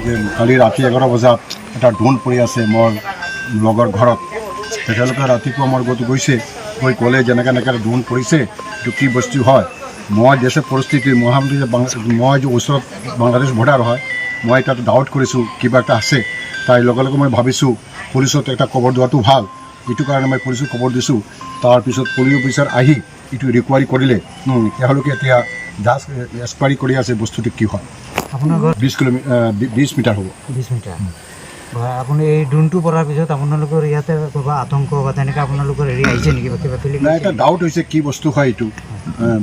যে কালি ৰাতি 11 বজাত এটা ড্ৰোন পৰি আছে মোৰ লগৰ ঘৰত। তেখেতলোকে ৰাতিপুৱা মোৰ গৈ গৈ ক'লে যেনেকৈ এনেকৈ ড্ৰোন পৰিছে, এইটো কি বস্তু হয়। মই দেশৰ পৰিস্থিতি মহামন্ত্ৰী যে মই যে ওচৰত বাংলাদেশ বৰ্ডাৰ হয়, মই তাত ডাউট কৰিছোঁ কিবা এটা আছে। তাৰ লগে লগে মই ভাবিছোঁ পুলিচত এটা খবৰ দিয়াটো ভাল, এইটো কাৰণে মই পুলিচক খবৰ দিছোঁ। তাৰপিছত পুলিচ অফিচাৰ আহি এইটো ৰিকুৱাৰী কৰিলে। তেওঁলোকে এতিয়া জাষ্ট এক্সপায়াৰী কৰি আছে বস্তুটো কি হয়। আপোনাৰ ঘৰত 20 মিটাৰ হ'ব। 20 মিটাৰ। আপুনি এই ড্ৰোনটো পৰাৰ পিছত আপোনালোকৰ ইয়াতে কিবা আতংক বা তেনেকৈ আপোনালোকৰ হেৰি আহিছে নেকি বা কিবা ফিলিং? নাই, এটা ডাউট হৈছে কি বস্তু হয় এইটো।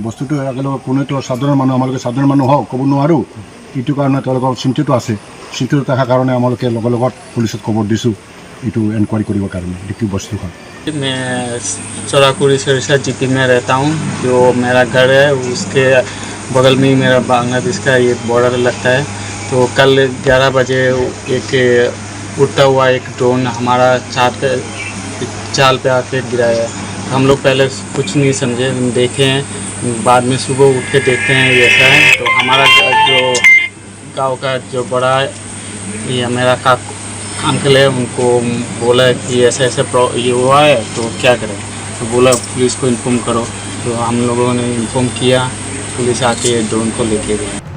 বস্তুটো একেলগে কোনেতো সাধাৰণ মানুহ, আমালোকে সাধাৰণ মানুহ হওক ক'ব নোৱাৰোঁ। এইটো কাৰণে তেওঁলোকৰ চিন্তিত আছে। চিন্তিত থকাৰ কাৰণে আমালোকে লগত পুলিচত খবৰ দিছোঁ এইটো এনকুৱাৰী কৰিবৰ কাৰণে এইটো কি বস্তু হয়। मैं चौराकुड़ी सिरसा जीपी में रहता हूँ। जो मेरा घर है उसके बगल में ही मेरा बांग्लादेश का ये बॉर्डर लगता है। तो कल 11 बजे एक उड़ता हुआ एक ड्रोन हमारा चाल पे आके गिराया है। हम लोग पहले कुछ नहीं समझे, हम देखे हैं। बाद में सुबह उठ के देखते हैं ये ऐसा है। तो हमारा जो गांव का जो बड़ा ये मेरा अंकल है, उनको बोला कि ऐसा ऐसा ये हुआ है तो क्या करें। तो बोला पुलिस को इन्फॉर्म करो। तो हम लोगों ने इन्फॉर्म किया, पुलिस आके ड्रोन को लेके गए।